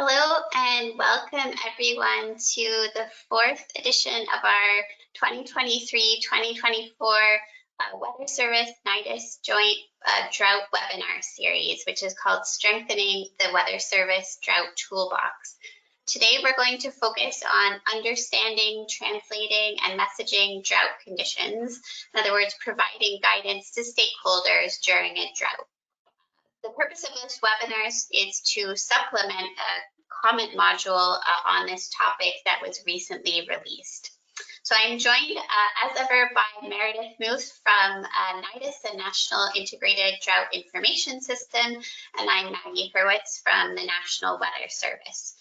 Hello and welcome everyone to the fourth edition of our 2023-2024 Weather Service NIDIS Joint Drought webinar series, which is called Strengthening the Weather Service Drought Toolbox. Today we're going to focus on understanding, translating, and messaging drought conditions. In other words, providing guidance to stakeholders during a drought. The purpose of this webinar is to supplement a COMET module on this topic that was recently released. So I'm joined as ever by Meredith Muth from NIDIS, the National Integrated Drought Information System, and I'm Maggie Hurwitz from the National Weather Service.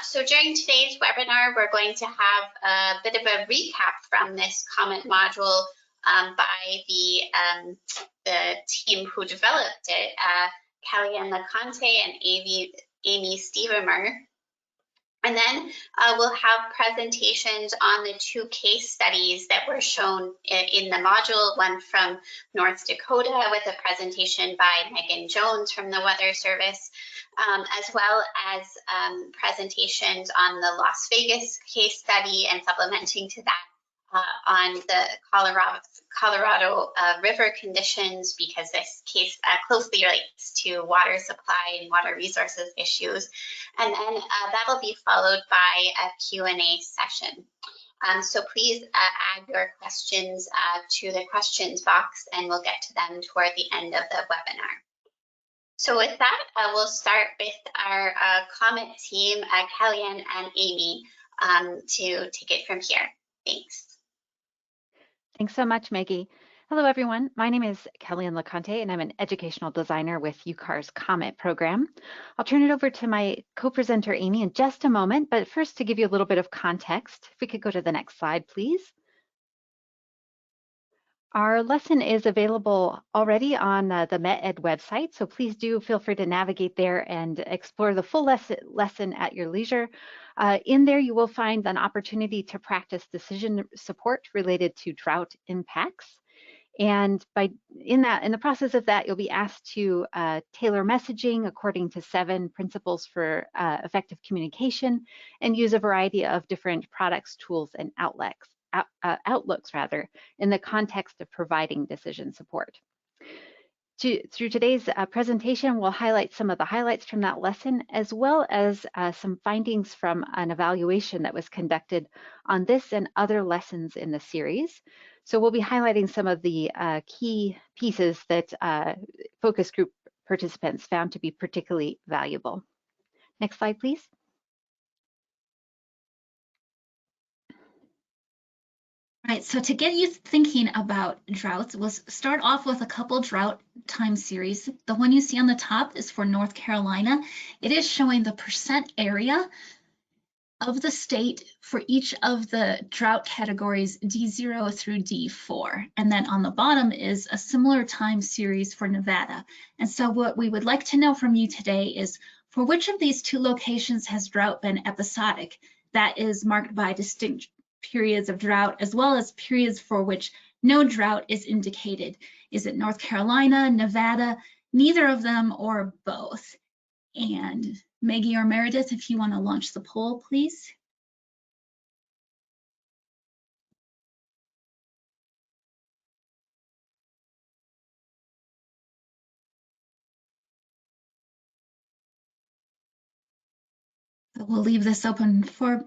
So during today's webinar, we're going to have a bit of a recap from this COMET module by the team who developed it, Kellyanne LeConte and Amy Stevemer. And then we'll have presentations on the two case studies that were shown in the module, one from North Dakota with a presentation by Megan Jones from the Weather Service, as well as presentations on the Las Vegas case study and supplementing to that on the Colorado river conditions, because this case closely relates to water supply and water resources issues. And then that'll be followed by a Q&A session. So please add your questions to the questions box, and we'll get to them toward the end of the webinar. So with that, we'll start with our COMET team, Kellyanne and Amy, to take it from here. Thanks. Thanks so much, Maggie. Hello, everyone. My name is Kellyanne LeConte, and I'm an educational designer with UCAR's COMET program. I'll turn it over to my co-presenter, Amy, in just a moment, but first to give you a little bit of context, if we could go to the next slide, please. Our lesson is available already on the MET-Ed website, so please do feel free to navigate there and explore the full lesson at your leisure. In there, you will find an opportunity to practice decision support related to drought impacts. And in the process of that, you'll be asked to tailor messaging according to 7 principles for effective communication and use a variety of different products, tools, and outlooks in the context of providing decision support. Through today's presentation, we'll highlight some of the highlights from that lesson, as well as some findings from an evaluation that was conducted on this and other lessons in the series. So we'll be highlighting some of the key pieces that focus group participants found to be particularly valuable. Next slide, please. All right, so to get you thinking about droughts, we'll start off with a couple drought time series. The one you see on the top is for North Carolina. It is showing the percent area of the state for each of the drought categories D0 through D4. And then on the bottom is a similar time series for Nevada. And so what we would like to know from you today is, for which of these two locations has drought been episodic? That is marked by distinct periods of drought, as well as periods for which no drought is indicated. Is it North Carolina, Nevada, neither of them, or both? And Maggie or Meredith, if you want to launch the poll, please. We'll leave this open for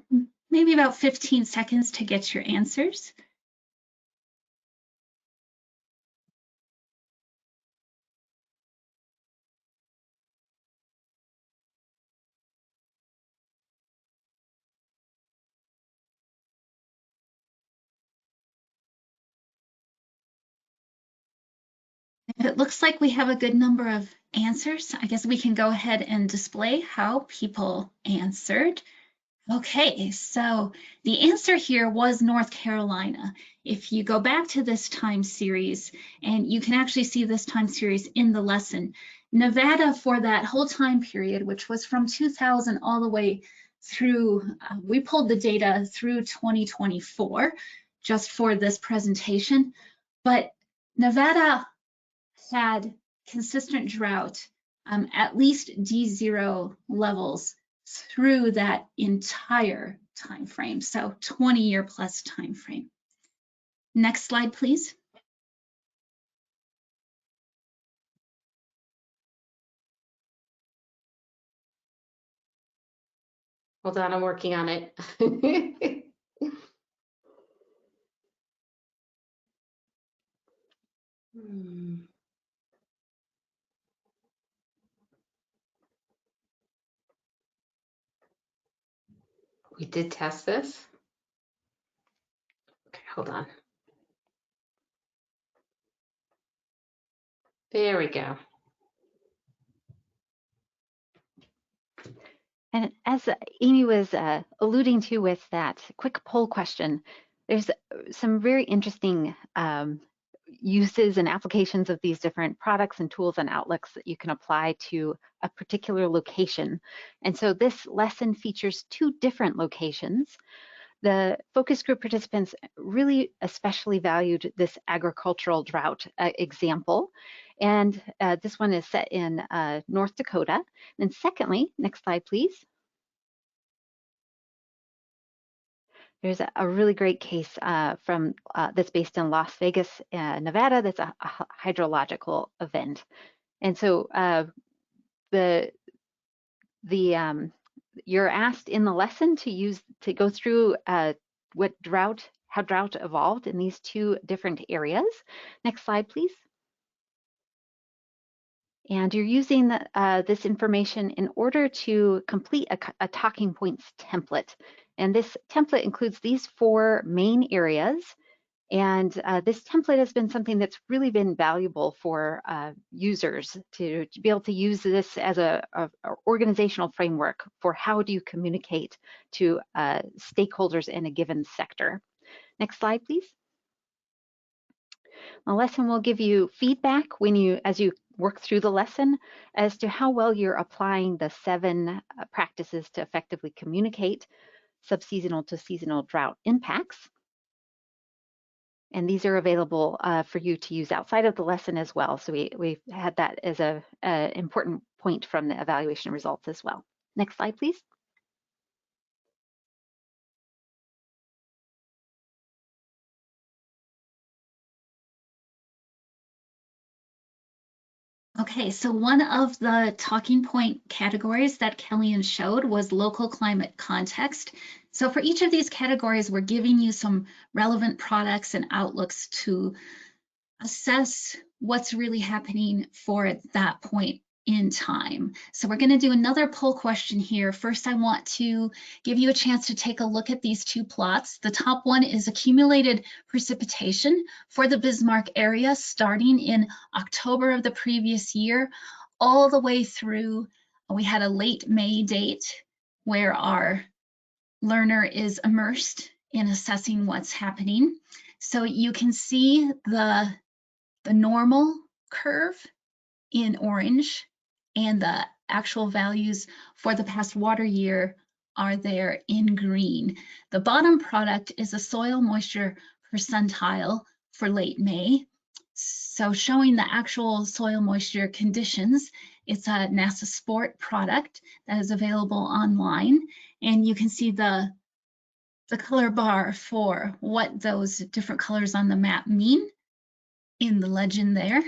maybe about 15 seconds to get your answers. If it looks like we have a good number of answers, I guess we can go ahead and display how people answered. Okay, so the answer here was North Carolina. If you go back to this time series, and you can actually see this time series in the lesson, Nevada for that whole time period, which was from 2000 all the way through, we pulled the data through 2024 just for this presentation, but Nevada had consistent drought, at least D0 levels through that entire time frame, so 20-year plus time frame. Next slide, please. Hold on, I'm working on it. We did test this. Okay, hold on. There we go. And as Amy was alluding to with that quick poll question, there's some very interesting uses and applications of these different products and tools and outlooks that you can apply to a particular location. And so this lesson features 2 different locations. The focus group participants really especially valued this agricultural drought example. And this one is set in North Dakota. And secondly, next slide, please. There's a really great case from that's based in Las Vegas, Nevada. That's a hydrological event. And so you're asked in the lesson to go through how drought evolved in these 2 different areas. Next slide, please. And you're using this information in order to complete a talking points template. And this template includes these 4 main areas. And this template has been something that's really been valuable for users to be able to use this as a organizational framework for how do you communicate to stakeholders in a given sector. Next slide, please. The lesson will give you feedback as you work through the lesson as to how well you're applying the 7 practices to effectively communicate subseasonal to seasonal drought impacts. And these are available for you to use outside of the lesson as well. So we had that as an important point from the evaluation results as well. Next slide, please. Okay, so one of the talking point categories that Kellyanne showed was local climate context. So for each of these categories, we're giving you some relevant products and outlooks to assess what's really happening for that point in time. So we're going to do another poll question here. First, I want to give you a chance to take a look at these 2 plots. The top one is accumulated precipitation for the Bismarck area starting in October of the previous year, all the way through. We had a late May date where our learner is immersed in assessing what's happening. So you can see the normal curve in orange and the actual values for the past water year are there in green. The bottom product is a soil moisture percentile for late May. So showing the actual soil moisture conditions, it's a NASA Sport product that is available online. And you can see the color bar for what those different colors on the map mean in the legend there.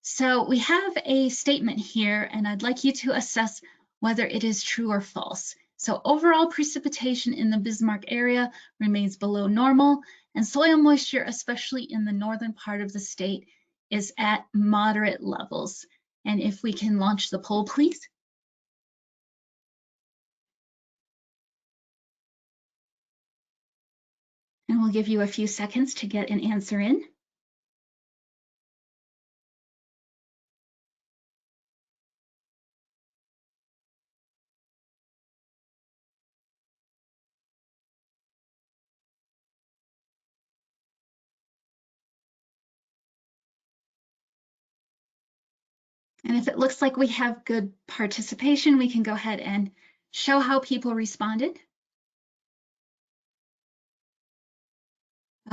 So we have a statement here, and I'd like you to assess whether it is true or false. So overall precipitation in the Bismarck area remains below normal, and soil moisture, especially in the northern part of the state, is at moderate levels. And if we can launch the poll, please. And we'll give you a few seconds to get an answer in. And if it looks like we have good participation, we can go ahead and show how people responded.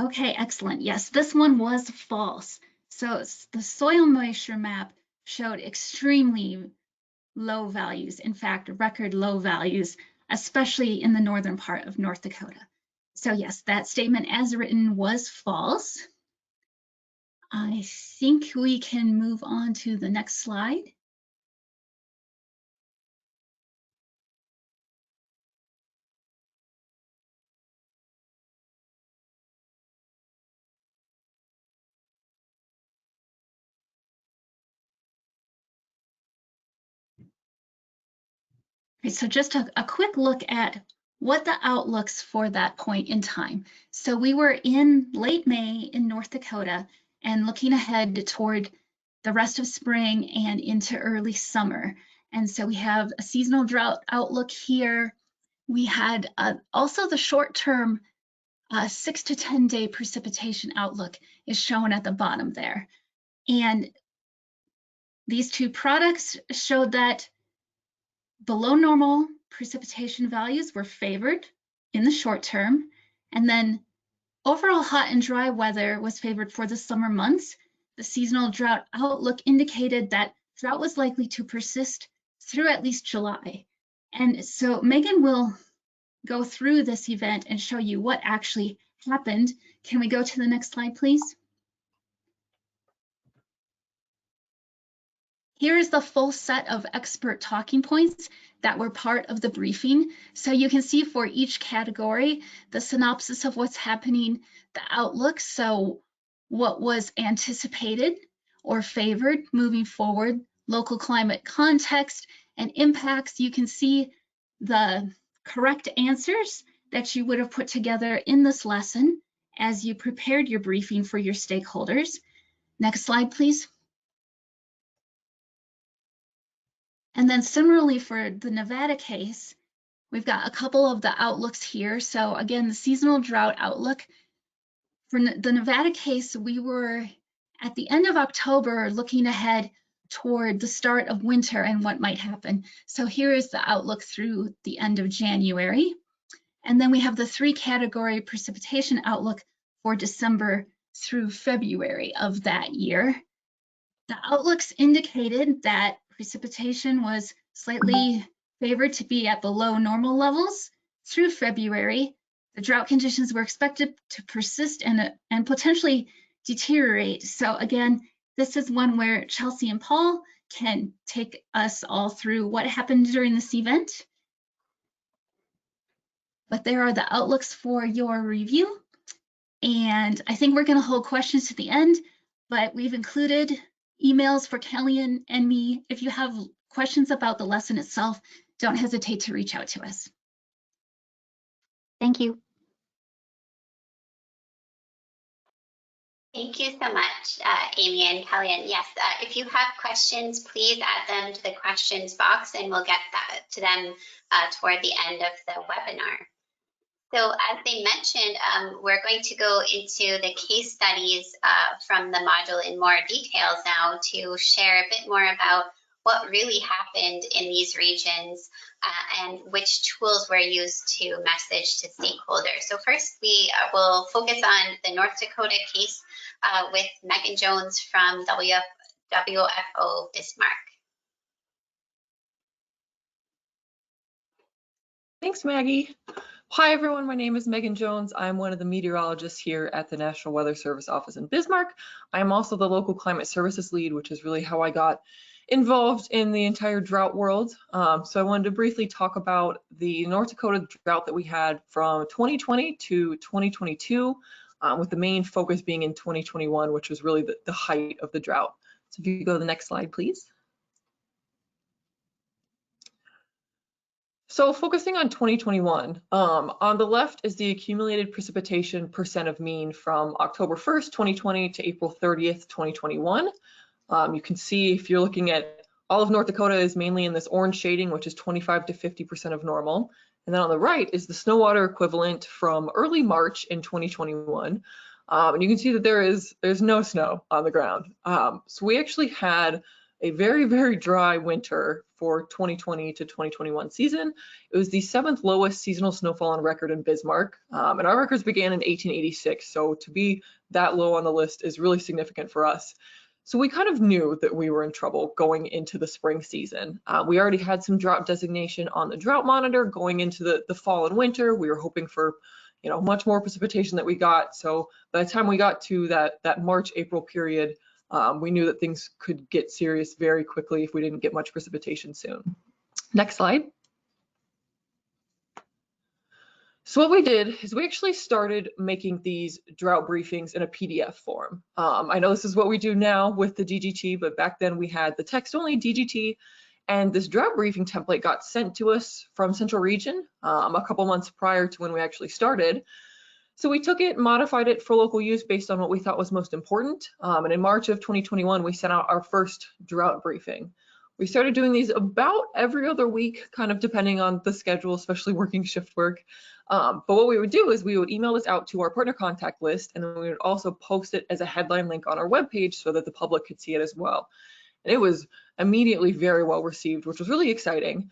Okay, excellent. Yes, this one was false. So the soil moisture map showed extremely low values. In fact, record low values, especially in the northern part of North Dakota. So yes, that statement as written was false. I think we can move on to the next slide. So just a quick look at what the outlooks for that point in time. So we were in late May in North Dakota and looking ahead toward the rest of spring and into early summer. And so we have a seasonal drought outlook here. We had also the short-term 6 to 10 day precipitation outlook is shown at the bottom there. And these two products showed that below normal precipitation values were favored in the short term, and then overall hot and dry weather was favored for the summer months. The seasonal drought outlook indicated that drought was likely to persist through at least July. And so Megan will go through this event and show you what actually happened. Can we go to the next slide, please? Here is the full set of expert talking points that were part of the briefing. So you can see for each category, the synopsis of what's happening, the outlook, so what was anticipated or favored moving forward, local climate context and impacts. You can see the correct answers that you would have put together in this lesson as you prepared your briefing for your stakeholders. Next slide, please. And then similarly for the Nevada case, we've got a couple of the outlooks here. So again, the seasonal drought outlook. For the Nevada case, we were at the end of October looking ahead toward the start of winter and what might happen. So here is the outlook through the end of January. And then we have the 3-category precipitation outlook for December through February of that year. The outlooks indicated that precipitation was slightly favored to be at below normal levels through February. The drought conditions were expected to persist and potentially deteriorate. So again, this is one where Chelsea and Paul can take us all through what happened during this event. But there are the outlooks for your review. And I think we're going to hold questions to the end, but we've included emails for Kelly and me. If you have questions about the lesson itself, don't hesitate to reach out to us. Thank you. Thank you so much, Amy and Kellyanne. Yes, if you have questions, please add them to the questions box and we'll get that to them toward the end of the webinar. So as they mentioned, we're going to go into the case studies from the module in more details now to share a bit more about what really happened in these regions and which tools were used to message to stakeholders. So first we will focus on the North Dakota case with Megan Jones from WFO Bismarck. Thanks, Maggie. Hi, everyone. My name is Megan Jones. I'm one of the meteorologists here at the National Weather Service office in Bismarck. I'm also the local climate services lead, which is really how I got involved in the entire drought world. So I wanted to briefly talk about the North Dakota drought that we had from 2020 to 2022, with the main focus being in 2021, which was really the height of the drought. So if you could go to the next slide, please. So focusing on 2021, on the left is the accumulated precipitation percent of mean from October 1st, 2020 to April 30th, 2021. You can see if you're looking at all of North Dakota is mainly in this orange shading, which is 25 to 50% of normal. And then on the right is the snow water equivalent from early March in 2021. And you can see that there's no snow on the ground. So we actually had a very, very dry winter for 2020 to 2021 season. It was the 7th lowest seasonal snowfall on record in Bismarck. And our records began in 1886. So to be that low on the list is really significant for us. So we kind of knew that we were in trouble going into the spring season. We already had some drought designation on the drought monitor going into the fall and winter. We were hoping for, much more precipitation that we got. So by the time we got to that March, April period, we knew that things could get serious very quickly if we didn't get much precipitation soon. Next slide. So what we did is we actually started making these drought briefings in a PDF form. I know this is what we do now with the DGT, but back then we had the text-only DGT, and this drought briefing template got sent to us from Central Region a couple months prior to when we actually started. So we took it, modified it for local use based on what we thought was most important. And in March of 2021, we sent out our first drought briefing. We started doing these about every other week, kind of depending on the schedule, especially working shift work. But what we would do is we would email this out to our partner contact list, and then we would also post it as a headline link on our webpage so that the public could see it as well. And it was immediately very well received, which was really exciting.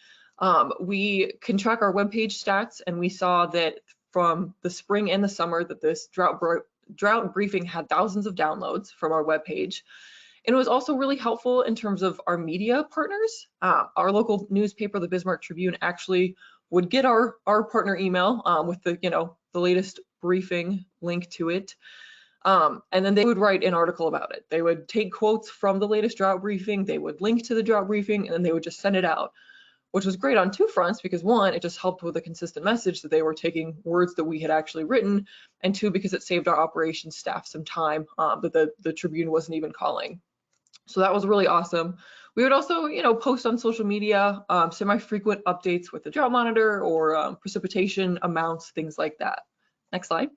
We can track our webpage stats, and we saw that from the spring and the summer that this drought briefing had thousands of downloads from our webpage. And it was also really helpful in terms of our media partners. Our local newspaper, the Bismarck Tribune, actually would get our partner email with the latest briefing link to it. And then they would write an article about it. They would take quotes from the latest drought briefing, they would link to the drought briefing, and then they would just send it out, which was great on two fronts, because one, it just helped with a consistent message that they were taking words that we had actually written, and two, because it saved our operations staff some time that the Tribune wasn't even calling. So that was really awesome. We would also, post on social media, semi-frequent updates with the drought monitor or precipitation amounts, things like that. Next slide.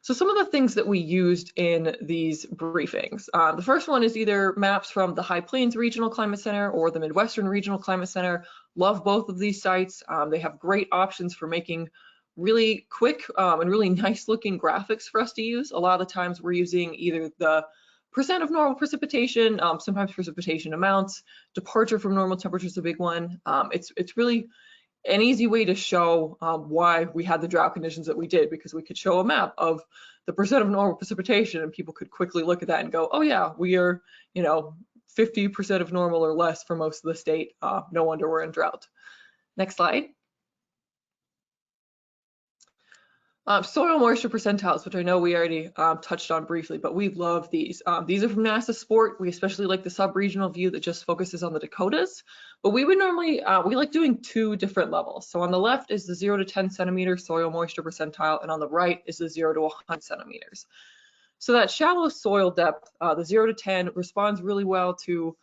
So some of the things that we used in these briefings. The first one is either maps from the High Plains Regional Climate Center or the Midwestern Regional Climate Center. Love both of these sites. They have great options for making really quick and really nice looking graphics for us to use. A lot of the times we're using either the percent of normal precipitation, sometimes precipitation amounts, departure from normal temperature is a big one. It's really an easy way to show why we had the drought conditions that we did, because we could show a map of the percent of normal precipitation and people could quickly look at that and go, oh yeah, we are 50% of normal or less for most of the state. No wonder we're in drought. Next slide. Soil moisture percentiles, which I know we already touched on briefly, but we love these. These are from NASA Sport. We especially like the sub-regional view that just focuses on the Dakotas, but we would normally, we like doing two different levels. So on the left is the 0 to 10 centimeter soil moisture percentile, and on the right is the 0 to 100 centimeters. So that shallow soil depth, the 0 to 10, responds really well to,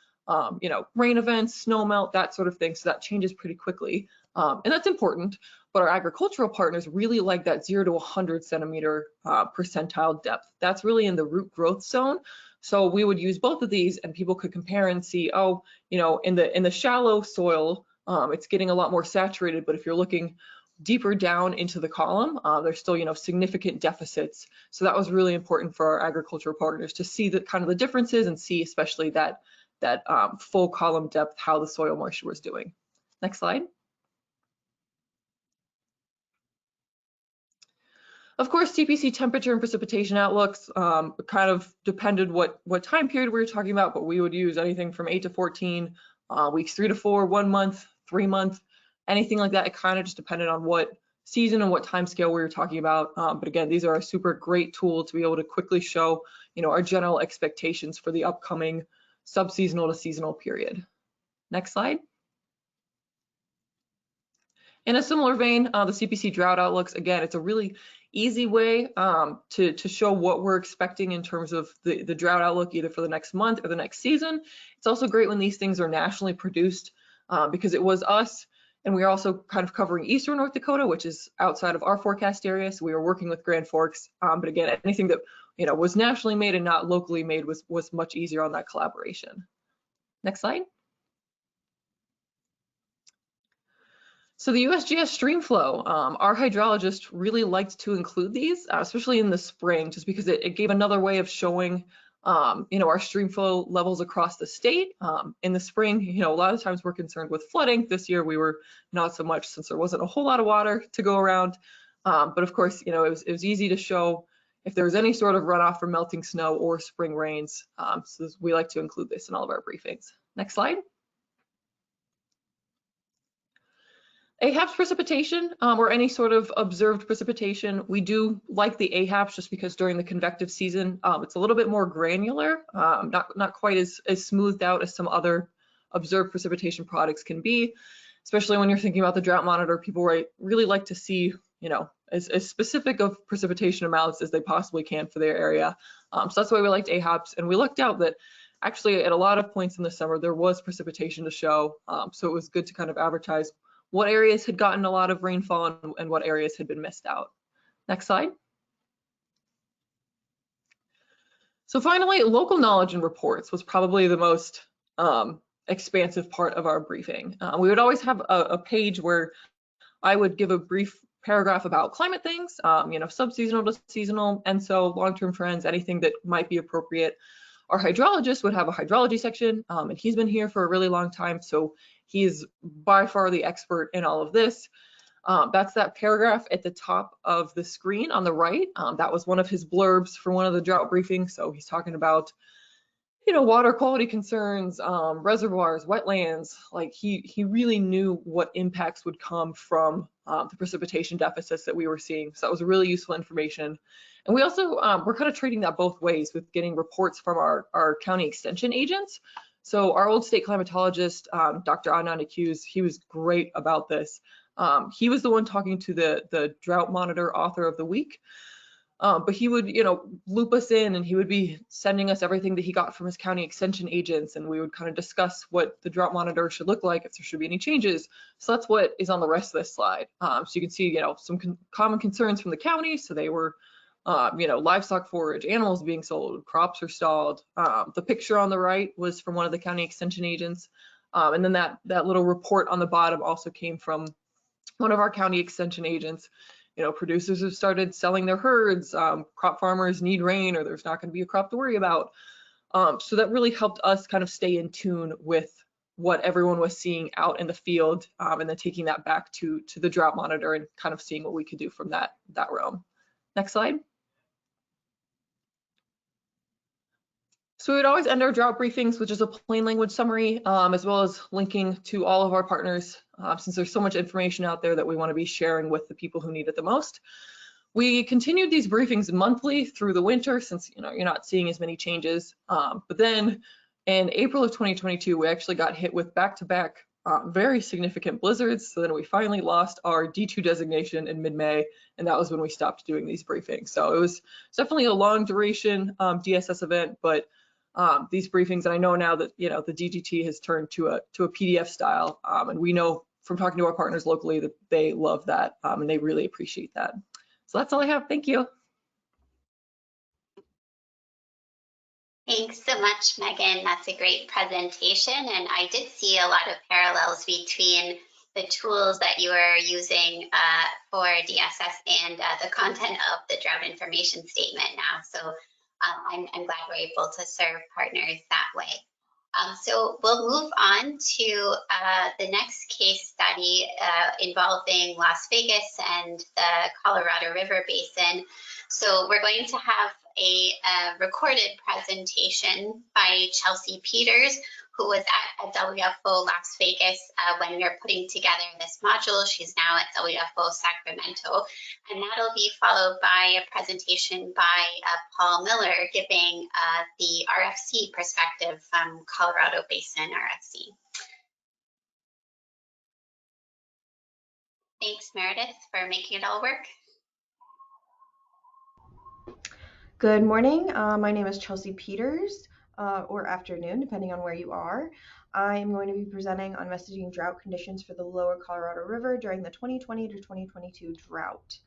rain events, snow melt, that sort of thing. So that changes pretty quickly, and that's important. But our agricultural partners really like that 0 to 100 centimeter percentile depth. That's really in the root growth zone. So we would use both of these, and people could compare and see, oh, in the shallow soil, it's getting a lot more saturated. But if you're looking deeper down into the column, there's still significant deficits. So that was really important for our agricultural partners to see the kind of the differences and see especially that full column depth, how the soil moisture was doing. Next slide. Of course, TPC temperature and precipitation outlooks kind of depended what time period we were talking about, but we would use anything from 8 to 14, weeks 3 to 4, 1 month, 3 month, anything like that. It kind of just depended on what season and what time scale we were talking about. But again, these are a super great tool to be able to quickly show, our general expectations for the upcoming subseasonal to seasonal period. Next slide. In a similar vein, the CPC drought outlooks, again, it's a really easy way to show what we're expecting in terms of the drought outlook, either for the next month or the next season. It's also great when these things are nationally produced because it was us, and we are also kind of covering eastern North Dakota, which is outside of our forecast area. So we were working with Grand Forks, but again, anything that was nationally made and not locally made was much easier on that collaboration. Next slide. So the USGS stream flow, our hydrologist really liked to include these, especially in the spring, just because it gave another way of showing, our stream flow levels across the state. In the spring, a lot of times we're concerned with flooding. This year we were not so much, since there wasn't a whole lot of water to go around. But of course, it was easy to show, if there's any sort of runoff from melting snow or spring rains. So we like to include this in all of our briefings. Next slide. AHAPS precipitation, or any sort of observed precipitation. We do like the AHAPS just because during the convective season, it's a little bit more granular, not quite as smoothed out as some other observed precipitation products can be, especially when you're thinking about the drought monitor. People really like to see, you know, as specific of precipitation amounts as they possibly can for their area. So that's why we liked AHAPS, and we looked out that actually at a lot of points in the summer there was precipitation to show, so it was good to kind of advertise what areas had gotten a lot of rainfall and what areas had been missed out. Next slide. So finally, local knowledge and reports was probably the most expansive part of our briefing. We would always have a page where I would give a brief paragraph about climate things, you know, subseasonal to seasonal, and so long-term trends, anything that might be appropriate. Our hydrologist would have a hydrology section, and he's been here for a really long time, so he is by far the expert in all of this. That's that paragraph at the top of the screen on the right. That was one of his blurbs for one of the drought briefings. So he's talking about, you know, water quality concerns, reservoirs, wetlands. Like he really knew what impacts would come from the precipitation deficits that we were seeing. So that was really useful information. And we also, we're kind of treating that both ways with getting reports from our county extension agents. So our old state climatologist, Dr. Adnan Akuz, he was great about this. He was the one talking to the drought monitor author of the week. But he would, you know, loop us in, and he would be sending us everything that he got from his county extension agents, and we would kind of discuss what the drought monitor should look like, if there should be any changes. So that's what is on the rest of this slide. So you can see, you know, some common concerns from the county. So they were, you know, livestock forage, animals being sold, crops are stalled. The picture on the right was from one of the county extension agents. And then that little report on the bottom also came from one of our county extension agents. You know, producers have started selling their herds, crop farmers need rain, or there's not going to be a crop to worry about. So that really helped us kind of stay in tune with what everyone was seeing out in the field, and then taking that back to the drought monitor and kind of seeing what we could do from that realm. Next slide. So we would always end our drought briefings with just a plain language summary, as well as linking to all of our partners, since there's so much information out there that we want to be sharing with the people who need it the most. We continued these briefings monthly through the winter, since, you know, you're not seeing as many changes. But then in April of 2022, we actually got hit with back-to-back very significant blizzards. So then we finally lost our D2 designation in mid-May, and that was when we stopped doing these briefings. So it was definitely a long duration DSS event, but these briefings, and I know now that, you know, the DGT has turned to a PDF style, and we know from talking to our partners locally that they love that, and they really appreciate that. So that's all I have. Thank you. Thanks so much, Megan. That's a great presentation, and I did see a lot of parallels between the tools that you are using for DSS and the content of the drought information statement now. So I'm glad we're able to serve partners that way. So we'll move on to the next case study involving Las Vegas and the Colorado River Basin. So we're going to have a recorded presentation by Chelsea Peters, who was at WFO Las Vegas when we were putting together this module. She's now at WFO Sacramento, and that'll be followed by a presentation by Paul Miller giving the RFC perspective from Colorado Basin RFC. Thanks, Meredith, for making it all work. Good morning. My name is Chelsea Peters, or afternoon, depending on where you are. I am going to be presenting on messaging drought conditions for the lower Colorado River during the 2020 to 2022 drought.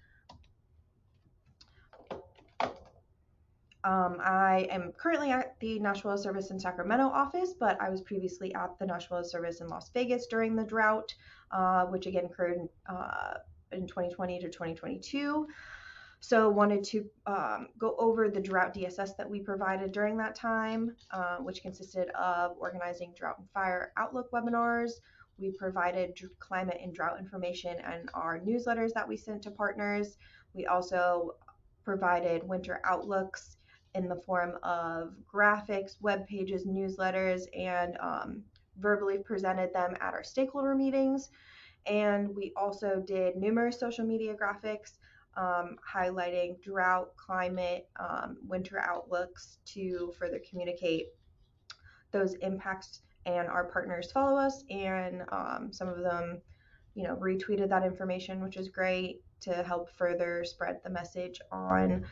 I am currently at the National Weather Service in Sacramento office, but I was previously at the National Weather Service in Las Vegas during the drought, which again occurred in 2020 to 2022. So wanted to go over the drought DSS that we provided during that time, which consisted of organizing drought and fire outlook webinars. We provided climate and drought information and our newsletters that we sent to partners. We also provided winter outlooks in the form of graphics, web pages, newsletters, and verbally presented them at our stakeholder meetings. And we also did numerous social media graphics highlighting drought, climate, winter outlooks to further communicate those impacts. And our partners follow us, and some of them, retweeted that information, which is great to help further spread the message on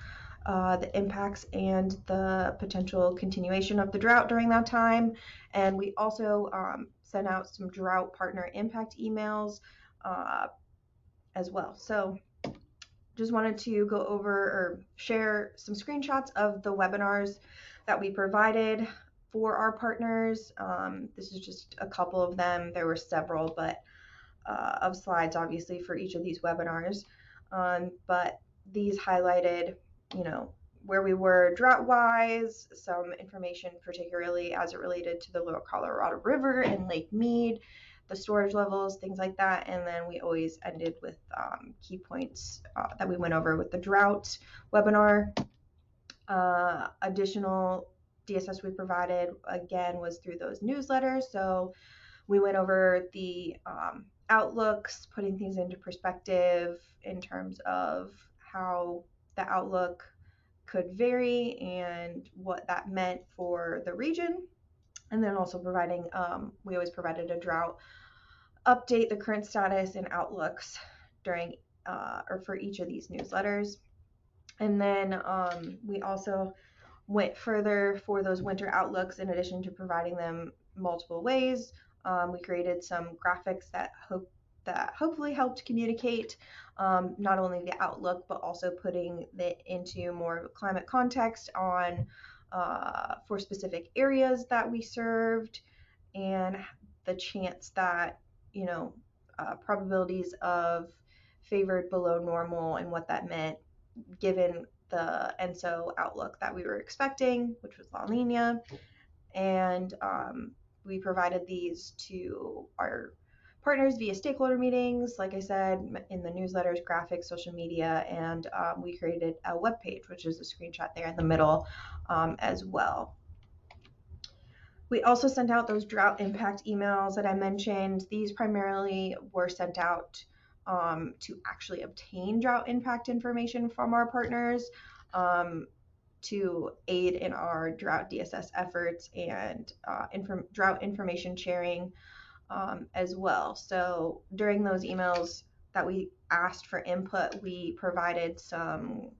the impacts and the potential continuation of the drought during that time. And we also sent out some drought partner impact emails as well. So just wanted to go over or share some screenshots of the webinars that we provided for our partners. This is just a couple of them. There were several, but of slides obviously for each of these webinars. But these highlighted, where we were drought-wise, some information particularly as it related to the Lower Colorado River and Lake Mead, the storage levels, things like that. And then we always ended with key points that we went over with the drought webinar. Additional DSS we provided, again, was through those newsletters. So we went over the outlooks, putting things into perspective in terms of how the outlook could vary and what that meant for the region. And then also providing, we always provided a drought update, the current status and outlooks during or for each of these newsletters. And then we also went further for those winter outlooks. In addition to providing them multiple ways, we created some graphics that hopefully helped communicate not only the outlook, but also putting it into more climate context on for specific areas that we served, and the chance that, probabilities of favored below normal and what that meant given the ENSO outlook that we were expecting, which was La Nina. And we provided these to our partners via stakeholder meetings, like I said, in the newsletters, graphics, social media, and we created a web page, which is a screenshot there in the middle as well. We also sent out those drought impact emails that I mentioned. These primarily were sent out to actually obtain drought impact information from our partners to aid in our drought DSS efforts and drought information sharing as well. So during those emails that we asked for input, we provided some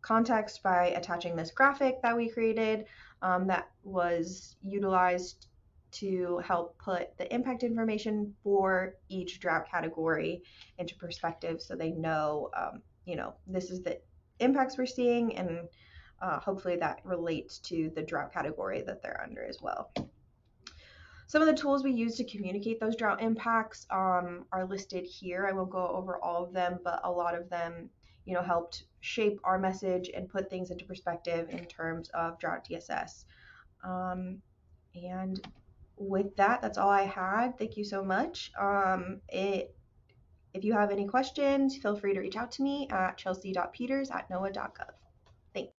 context by attaching this graphic that we created that was utilized to help put the impact information for each drought category into perspective, so they know, this is the impacts we're seeing, and hopefully that relates to the drought category that they're under as well. Some of the tools we use to communicate those drought impacts are listed here. I won't go over all of them, but a lot of them, helped shape our message and put things into perspective in terms of drought DSS. And with that, that's all I had. Thank you so much. If you have any questions, feel free to reach out to me at chelsea.peters@noaa.gov. Thanks.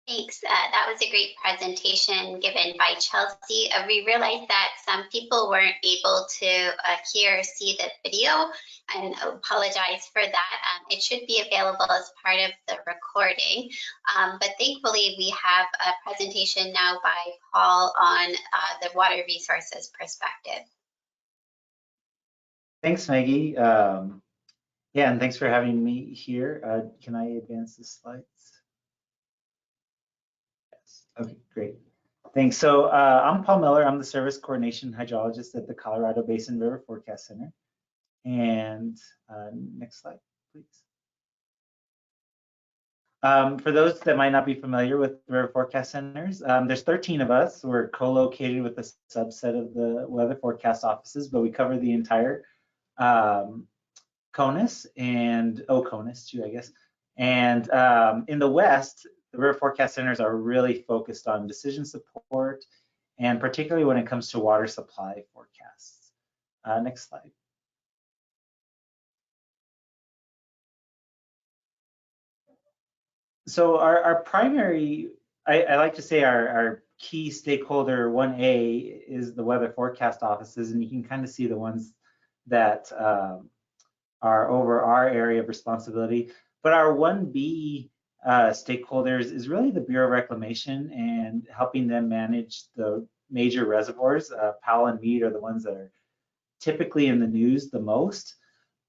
Thanks. That was a great presentation given by Chelsea. We realized that some people weren't able to hear or see the video, and apologize for that. It should be available as part of the recording, but thankfully we have a presentation now by Paul on the water resources perspective. Thanks, Maggie. Yeah, and thanks for having me here. Can I advance the slides? Okay, great. Thanks. So I'm Paul Miller. I'm the Service Coordination Hydrologist at the Colorado Basin River Forecast Center. And next slide, please. For those that might not be familiar with river forecast centers, there's 13 of us. We're co-located with a subset of the weather forecast offices, but we cover the entire CONUS and CONUS too, I guess. And in the West, the river forecast centers are really focused on decision support, and particularly when it comes to water supply forecasts. Next slide. So our primary, I like to say our key stakeholder 1A is the weather forecast offices, and you can kind of see the ones that are over our area of responsibility. But our 1B stakeholders is really the Bureau of Reclamation and helping them manage the major reservoirs. Powell and Meade are the ones that are typically in the news the most.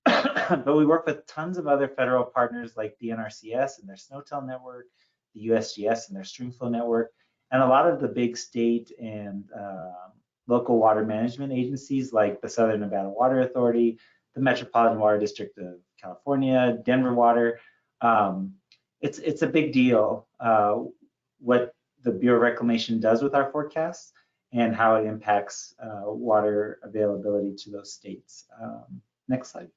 But we work with tons of other federal partners like the NRCS and their Snowtail network, the USGS and their streamflow network, and a lot of the big state and local water management agencies like the Southern Nevada Water Authority, the Metropolitan Water District of California, Denver Water. It's a big deal what the Bureau of Reclamation does with our forecasts and how it impacts water availability to those states. Next slide.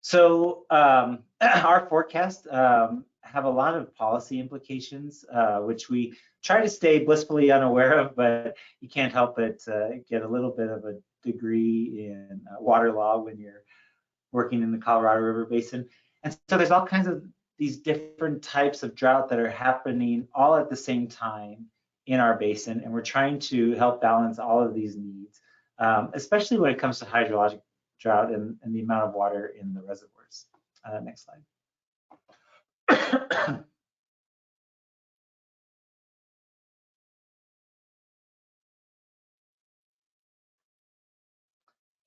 So our forecasts have a lot of policy implications, which we try to stay blissfully unaware of, but you can't help but get a little bit of a degree in water law when you're working in the Colorado River Basin. And so there's all kinds of these different types of drought that are happening all at the same time in our basin, and we're trying to help balance all of these needs, especially when it comes to hydrologic drought and the amount of water in the reservoirs. Next slide.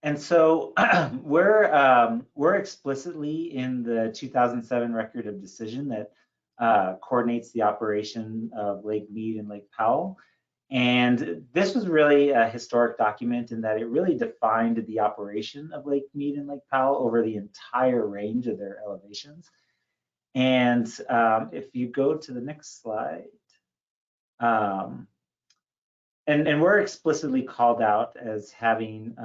And so we're explicitly in the 2007 record of decision that coordinates the operation of Lake Meade and Lake Powell. And this was really a historic document in that it really defined the operation of Lake Meade and Lake Powell over the entire range of their elevations. And if you go to the next slide, and we're explicitly called out as having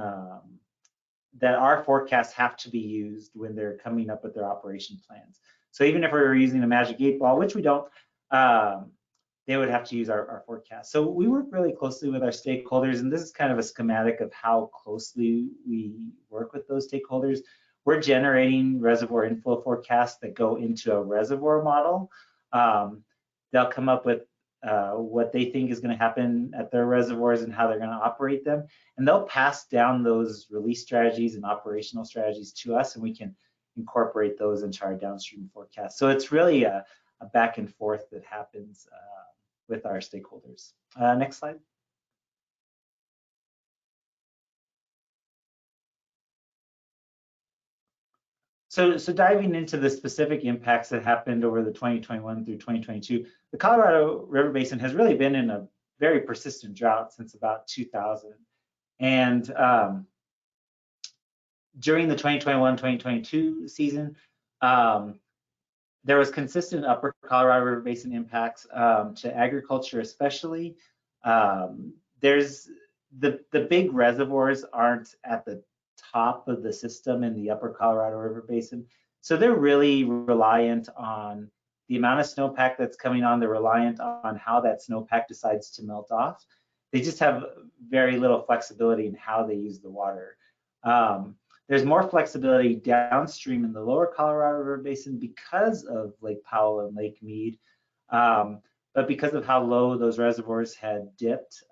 that our forecasts have to be used when they're coming up with their operation plans. So even if we were using a magic 8 ball, which we don't, they would have to use our forecast. So we work really closely with our stakeholders, and this is kind of a schematic of how closely we work with those stakeholders. We're generating reservoir inflow forecasts that go into a reservoir model. They'll come up with what they think is going to happen at their reservoirs and how they're going to operate them. And they'll pass down those release strategies and operational strategies to us, and we can incorporate those into our downstream forecast. So it's really a back and forth that happens with our stakeholders. Next slide. So diving into the specific impacts that happened over the 2021 through 2022, the Colorado River Basin has really been in a very persistent drought since about 2000. And during the 2021-2022 season, there was consistent upper Colorado River Basin impacts to agriculture, especially. There's the big reservoirs aren't at the top of the system in the upper Colorado River Basin, so they're really reliant on the amount of snowpack that's coming on. They're reliant on how that snowpack decides to melt off. They just have very little flexibility in how they use the water. There's more flexibility downstream in the lower Colorado River Basin because of Lake Powell and Lake Meade, but because of how low those reservoirs had dipped,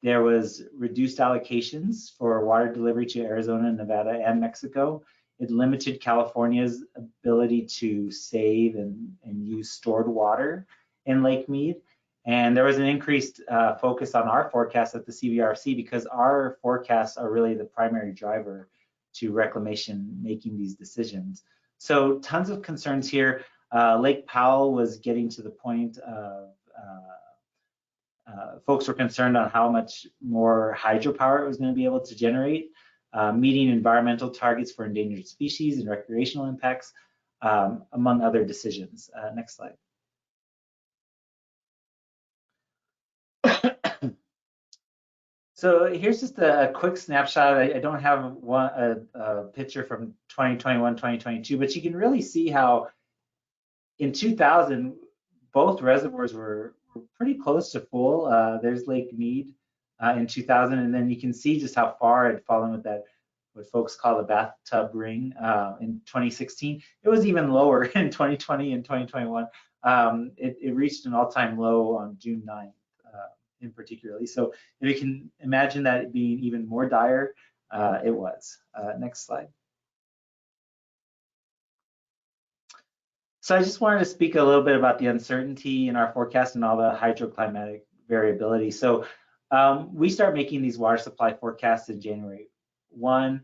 there was reduced allocations for water delivery to Arizona, Nevada, and Mexico. It limited California's ability to save and use stored water in Lake Meade. And there was an increased focus on our forecasts at the CVRC because our forecasts are really the primary driver to reclamation making these decisions. So tons of concerns here. Lake Powell was getting to the point of folks were concerned on how much more hydropower it was going to be able to generate, meeting environmental targets for endangered species and recreational impacts, among other decisions. Next slide. So here's just a quick snapshot. I don't have a picture from 2021, 2022, but you can really see how in 2000, both reservoirs were pretty close to full. There's Lake Meade in 2000, and then you can see just how far it had fallen with that what folks call the bathtub ring in 2016. It was even lower in 2020 and 2021. It reached an all-time low on June 9th in particularly. So if you can imagine that being even more dire, it was. Next slide. So I just wanted to speak a little bit about the uncertainty in our forecast and all the hydroclimatic variability. So we start making these water supply forecasts in January 1.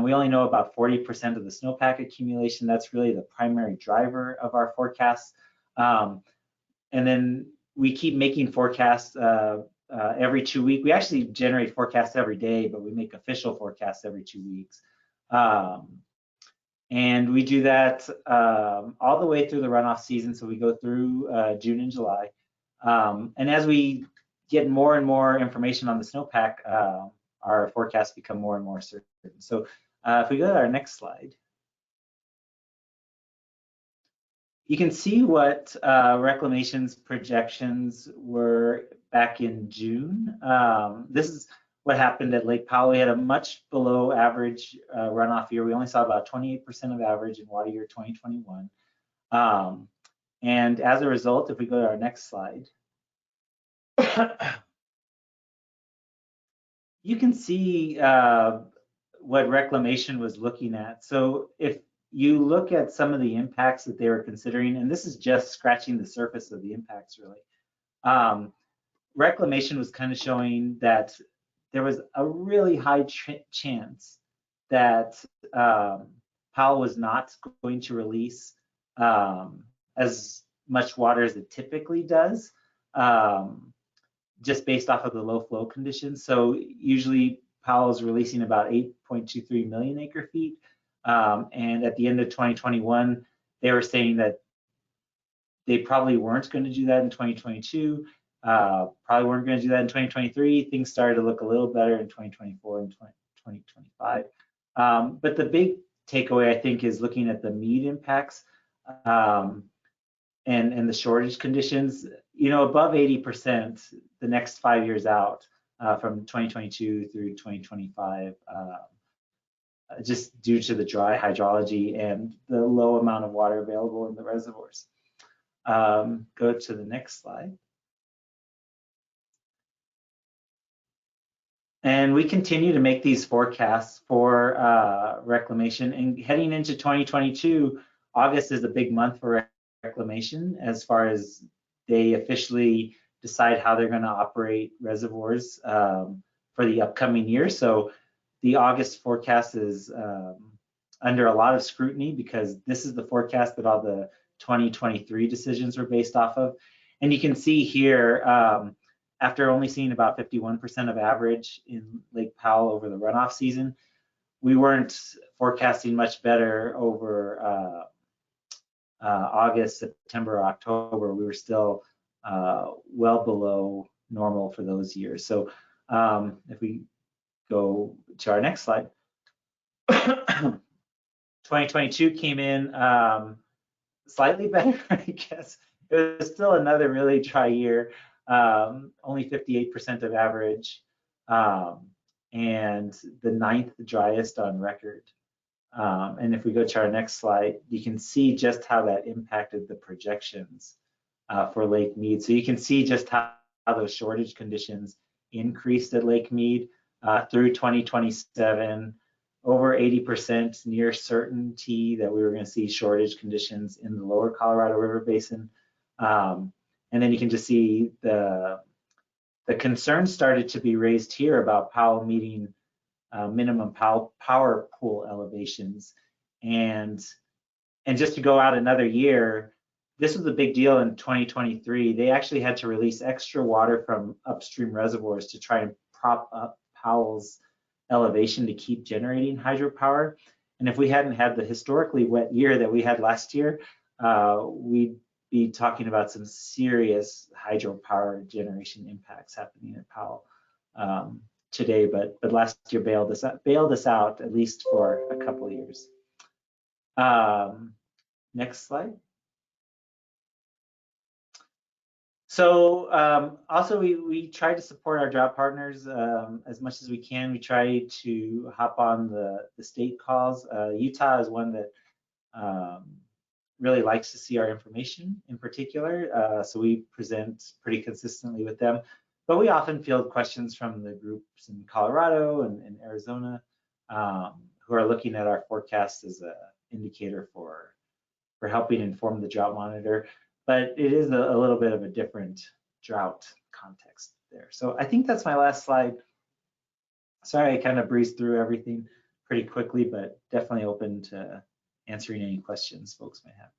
We only know about 40% of the snowpack accumulation. That's really the primary driver of our forecasts. And then we keep making forecasts every 2 weeks. We actually generate forecasts every day, but we make official forecasts every 2 weeks. And we do that all the way through the runoff season. So we go through June and July. And as we get more and more information on the snowpack, our forecasts become more and more certain. So if we go to our next slide, you can see what Reclamation's projections were back in June. This is what happened at Lake Powell. We had a much below average runoff year. We only saw about 28% of average in water year 2021. And as a result, if we go to our next slide, you can see what Reclamation was looking at. So if you look at some of the impacts that they were considering, and this is just scratching the surface of the impacts really, Reclamation was kind of showing that there was a really high chance that Powell was not going to release as much water as it typically does, just based off of the low flow conditions. So usually Powell is releasing about 8.23 million acre feet. And at the end of 2021, they were saying that they probably weren't going to do that in 2022. Probably weren't going to do that in 2023. Things started to look a little better in 2024 and 2025. But the big takeaway, I think, is looking at the mead impacts and the shortage conditions. You know, above 80% the next 5 years out, from 2022 through 2025, just due to the dry hydrology and the low amount of water available in the reservoirs. Go to the next slide. And we continue to make these forecasts for Reclamation. And heading into 2022, August is a big month for Reclamation as far as they officially decide how they're going to operate reservoirs for the upcoming year. So the August forecast is under a lot of scrutiny because this is the forecast that all the 2023 decisions were based off of. And you can see here, after only seeing about 51% of average in Lake Powell over the runoff season, we weren't forecasting much better over August, September, October. We were still well below normal for those years. So if we go to our next slide, 2022 came in slightly better, I guess. It was still another really dry year. Only 58% of average, and the 9th driest on record. And if we go to our next slide, you can see just how that impacted the projections for Lake Mead. So you can see just how those shortage conditions increased at Lake Mead through 2027, over 80% near certainty that we were going to see shortage conditions in the lower Colorado River Basin. And then you can just see the concerns started to be raised here about Powell meeting minimum power pool elevations. And just to go out another year, this was a big deal in 2023. They actually had to release extra water from upstream reservoirs to try and prop up Powell's elevation to keep generating hydropower. And if we hadn't had the historically wet year that we had last year, we'd be talking about some serious hydropower generation impacts happening at Powell today, but last year bailed us out at least for a couple of years. Next slide. So also we try to support our drought partners as much as we can. We try to hop on the state calls. Utah is one that really likes to see our information in particular. So we present pretty consistently with them. But we often field questions from the groups in Colorado and Arizona who are looking at our forecast as an indicator for helping inform the drought monitor. But it is a little bit of a different drought context there. So I think that's my last slide. Sorry, I kind of breezed through everything pretty quickly, but definitely open to answering any questions folks may have.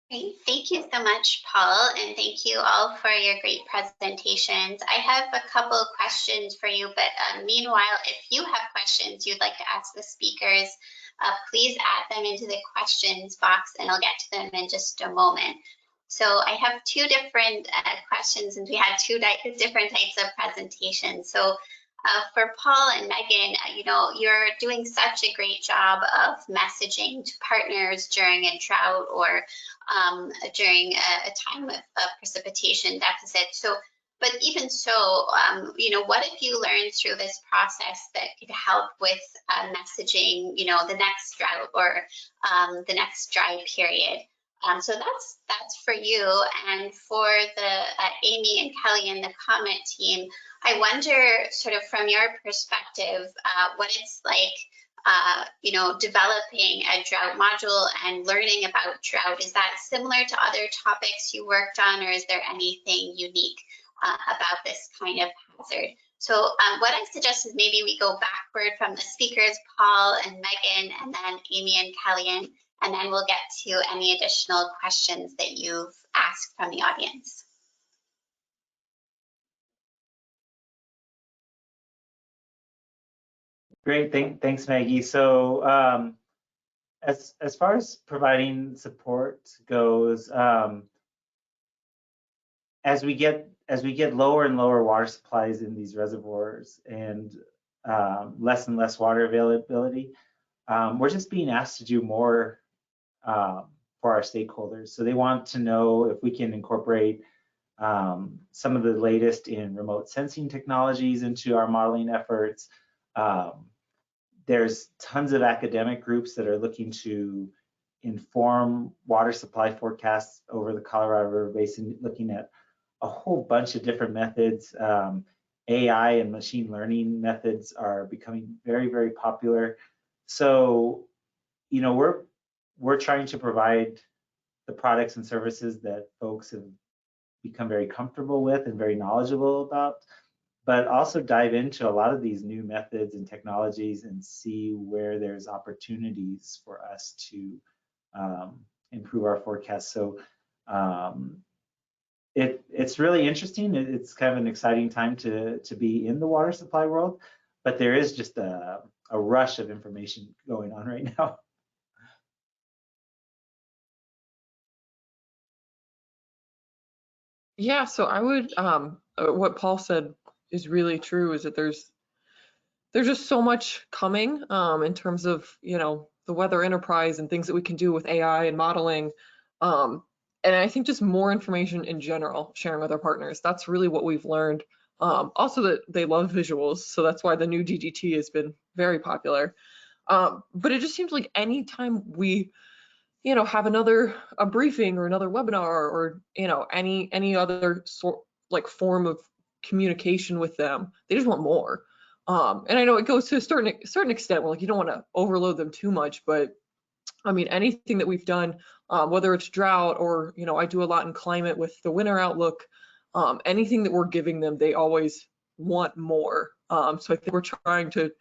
Great. Thank you so much, Paul, and thank you all for your great presentations. I have a couple of questions for you, but meanwhile, if you have questions you'd like to ask the speakers, please add them into the questions box and I'll get to them in just a moment. So I have two different questions, and we had two different types of presentations. So for Paul and Megan, you're doing such a great job of messaging to partners during a drought or during a time of precipitation deficit. So, but even so, what have you learned through this process that could help with messaging, the next drought or the next dry period? So that's for you. And for the Amy and Kelly and the COMET team, I wonder, sort of from your perspective, what it's like, developing a drought module and learning about drought. Is that similar to other topics you worked on, or is there anything unique about this kind of hazard? So what I suggest is maybe we go backward from the speakers, Paul and Megan, and then Amy and Kellyanne, and then we'll get to any additional questions that you've asked from the audience. Great, thanks, Maggie. So as far as providing support goes, as we get lower and lower water supplies in these reservoirs and less and less water availability, we're just being asked to do more for our stakeholders. So they want to know if we can incorporate some of the latest in remote sensing technologies into our modeling efforts. There's tons of academic groups that are looking to inform water supply forecasts over the Colorado River Basin, looking at a whole bunch of different methods. AI and machine learning methods are becoming very, very popular. So, we're trying to provide the products and services that folks have become very comfortable with and very knowledgeable about, but also dive into a lot of these new methods and technologies and see where there's opportunities for us to improve our forecast. So it's really interesting. It's kind of an exciting time to be in the water supply world, but there is just a rush of information going on right now. Yeah, so I would, what Paul said is really true, is that there's just so much coming in terms of, the weather enterprise and things that we can do with AI and modeling. And I think just more information in general, sharing with our partners. That's really what we've learned. Also that they love visuals, so that's why the new DGT has been very popular. But it just seems like anytime we have a briefing or another webinar or any other form of communication with them, they just want more. And I know it goes to a certain extent where you don't want to overload them too much, but I mean, anything that we've done, whether it's drought or I do a lot in climate with the winter outlook, anything that we're giving them, they always want more. So I think we're trying to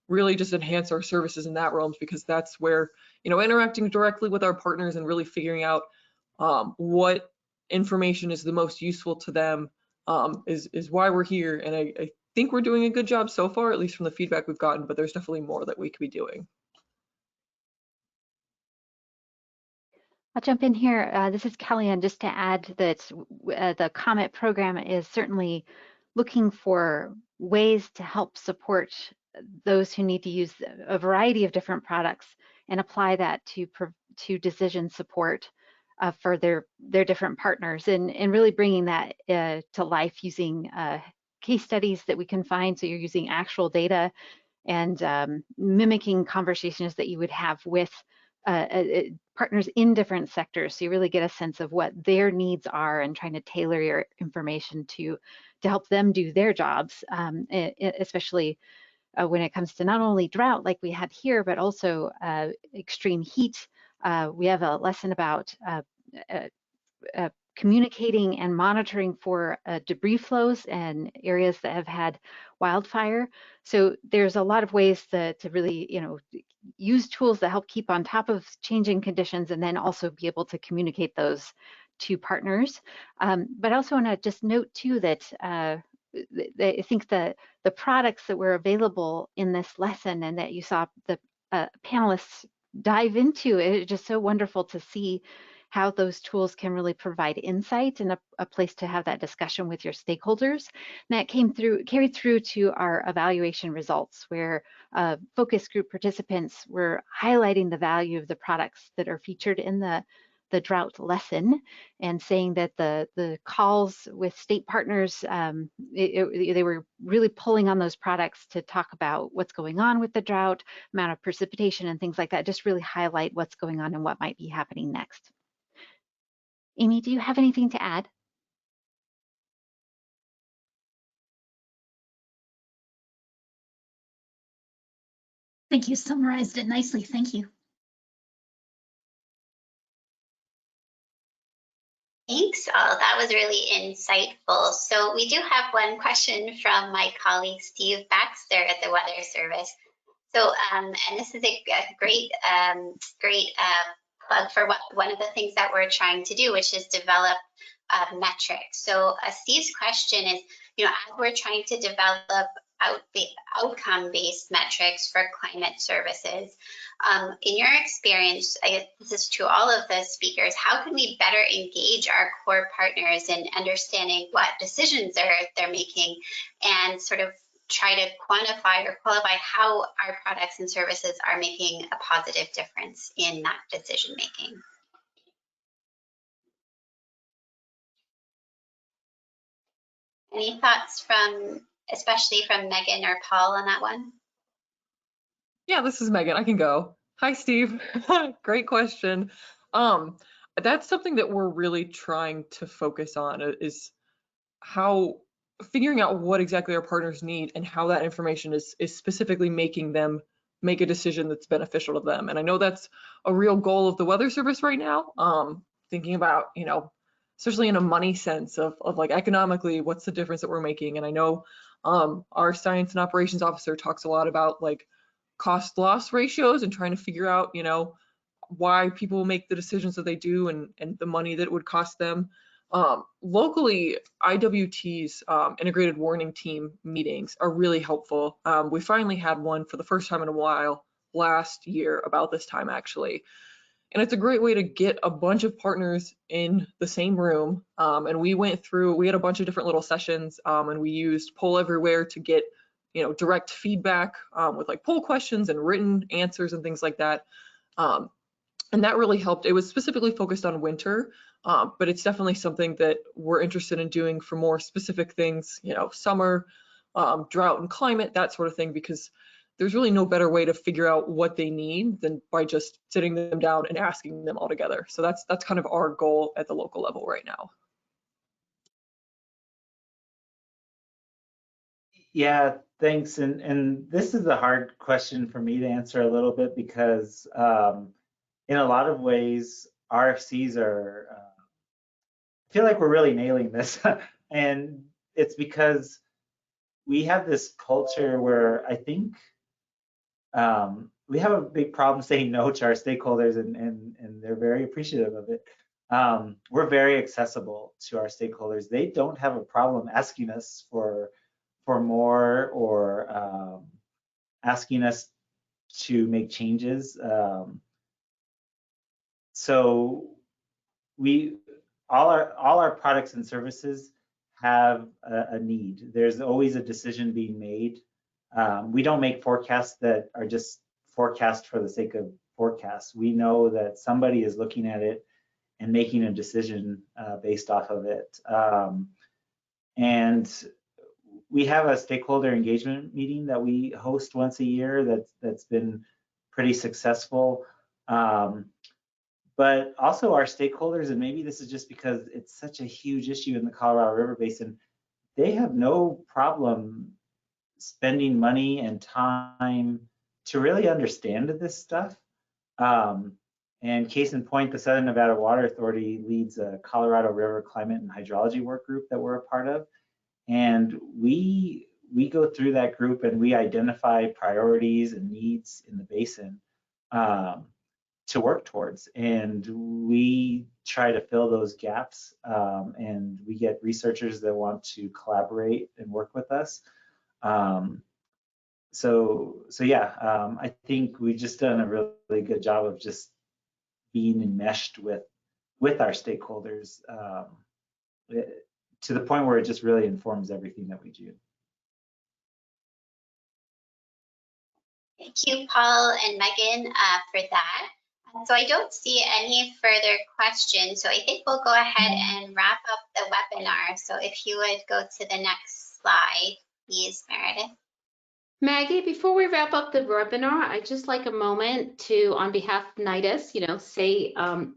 really just enhance our services in that realm, because that's where, interacting directly with our partners and really figuring out what information is the most useful to them is why we're here. And I think we're doing a good job so far, at least from the feedback we've gotten, but there's definitely more that we could be doing. I'll jump in here. This is Kellyanne, just to add that the COMET program is certainly looking for ways to help support those who need to use a variety of different products and apply that to decision support for their different partners, and really bringing that to life using case studies that we can find. So you're using actual data and mimicking conversations that you would have with partners in different sectors. So you really get a sense of what their needs are and trying to tailor your information to help them do their jobs, especially when it comes to not only drought like we had here, but also extreme heat. We have a lesson about communicating and monitoring for debris flows and areas that have had wildfire. So there's a lot of ways to really, use tools that help keep on top of changing conditions, and then also be able to communicate those to partners. But I also want to just note too that I think the products that were available in this lesson and that you saw the panelists dive into, it's just so wonderful to see how those tools can really provide insight and a place to have that discussion with your stakeholders. And that carried through to our evaluation results, where focus group participants were highlighting the value of the products that are featured in the drought lesson, and saying that the calls with state partners, they were really pulling on those products to talk about what's going on with the drought, amount of precipitation and things like that, just really highlight what's going on and what might be happening next. Amy, do you have anything to add? I think you summarized it nicely. Thank you. Thanks all, that was really insightful. So we do have one question from my colleague Steve Baxter at the Weather Service. So, and this is a great plug for one of the things that we're trying to do, which is develop metrics. So Steve's question is, as we're trying to develop the outcome-based metrics for climate services, in your experience, I guess this is to all of the speakers, how can we better engage our core partners in understanding what decisions they're making, and sort of try to quantify or qualify how our products and services are making a positive difference in that decision making? Any thoughts especially from Megan or Paul on that one? Yeah, this is Megan. I can go. Hi, Steve. Great question. That's something that we're really trying to focus on, is how figuring out what exactly our partners need and how that information is specifically making them make a decision that's beneficial to them. And I know that's a real goal of the Weather Service right now, thinking about, especially in a money sense of like economically, what's the difference that we're making. And I know our science and operations officer talks a lot about like cost loss ratios and trying to figure out, why people make the decisions that they do and the money that it would cost them. Locally, IWT's integrated warning team meetings are really helpful. We finally had one for the first time in a while last year, about this time actually. And it's a great way to get a bunch of partners in the same room. And we had a bunch of different little sessions, and we used Poll Everywhere to get direct feedback with like poll questions and written answers and things like that. And that really helped. It was specifically focused on winter, but it's definitely something that we're interested in doing for more specific things, summer, drought and climate, that sort of thing, because there's really no better way to figure out what they need than by just sitting them down and asking them all together. So that's kind of our goal at the local level right now. Yeah, thanks. And this is a hard question for me to answer a little bit, because in a lot of ways, RFCs are, I feel like we're really nailing this. And it's because we have this culture where I think we have a big problem saying no to our stakeholders, and they're very appreciative of it. We're very accessible to our stakeholders. They don't have a problem asking us for more, or asking us to make changes. So all our products and services have a need. There's always a decision being made. We don't make forecasts that are just forecast for the sake of forecasts. We know that somebody is looking at it making a decision based off of it. And we have a stakeholder engagement meeting that we host once a year that's been pretty successful. But also our stakeholders, and maybe this is just because it's such a huge issue in the Colorado River Basin, they have no problem spending money and time to really understand this stuff. And case in point, the Southern Nevada Water Authority leads a Colorado River Climate and Hydrology Work Group that we're a part of. And we go through that group and we identify priorities and needs in the basin to work towards. And we try to fill those gaps, and we get researchers that want to collaborate and work with us. So yeah, I think we've just done a really good job of just being enmeshed with our stakeholders to the point where it just really informs everything that we do. Thank you, Paul and Megan, for that. So I don't see any further questions. So I think we'll go ahead and wrap up the webinar. So if you would go to the next slide, please, Meredith. Maggie, before we wrap up the webinar, I'd just like a moment to, on behalf of NIDIS, say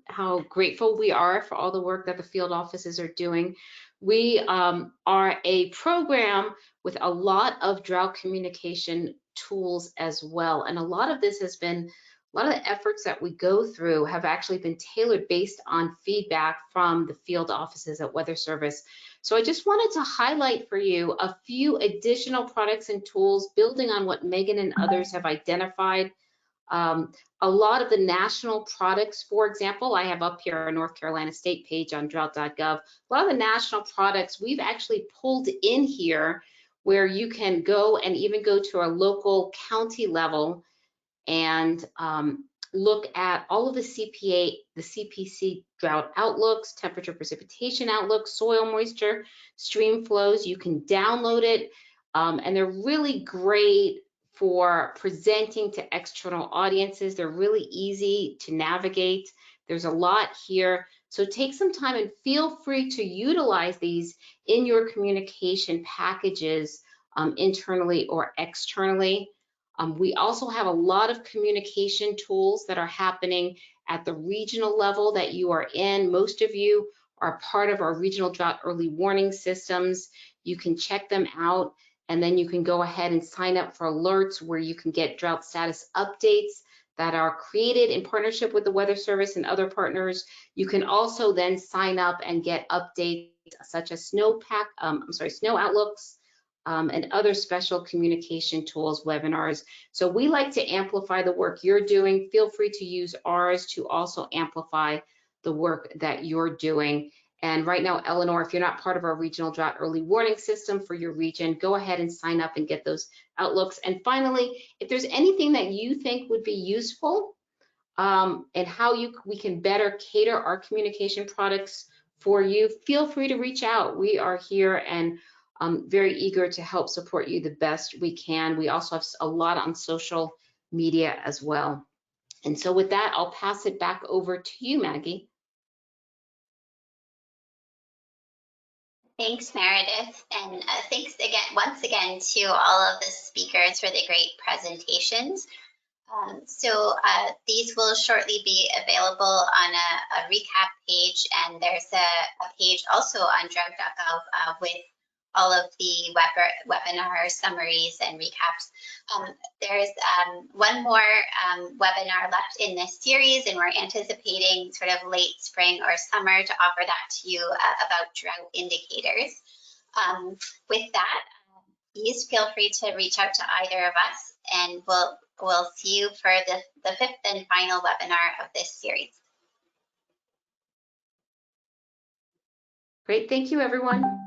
how grateful we are for all the work that the field offices are doing. We are a program with a lot of drought communication tools as well. And a lot of this has been, a lot of the efforts that we go through have actually been tailored based on feedback from the field offices at Weather Service. So I just wanted to highlight for you a few additional products and tools building on what Megan and others have identified. A lot of the national products, for example, I have up here our North Carolina state page on drought.gov. A lot of the national products we've actually pulled in here where you can go and even go to a local county level and look at all of the CPC drought outlooks, temperature precipitation outlooks, soil moisture, stream flows. You can download it, and they're really great for presenting to external audiences. They're really easy to navigate. There's a lot here. So take some time and feel free to utilize these in your communication packages internally or externally. We also have a lot of communication tools that are happening at the regional level that you are in. Most of you are part of our regional drought early warning systems. You can check them out, and then you can go ahead and sign up for alerts where you can get drought status updates that are created in partnership with the Weather Service and other partners. You can also then sign up and get updates such as snow outlooks, and other special communication tools, webinars. So we like to amplify the work you're doing. Feel free to use ours to also amplify the work that you're doing. And right now, Eleanor, if you're not part of our regional drought early warning system for your region, go ahead and sign up and get those outlooks. And finally, if there's anything that you think would be useful and how we can better cater our communication products for you, feel free to reach out. We are here and very eager to help support you the best we can. We also have a lot on social media as well. And so with that, I'll pass it back over to you, Maggie. Thanks, Meredith. And thanks again, once again, to all of the speakers for the great presentations. These will shortly be available on a recap page, and there's a page also on drought.gov with all of the webinar summaries and recaps. There's one more webinar left in this series, and we're anticipating sort of late spring or summer to offer that to you about drought indicators. With that, please feel free to reach out to either of us, and we'll see you for the fifth and final webinar of this series. Great, thank you, everyone.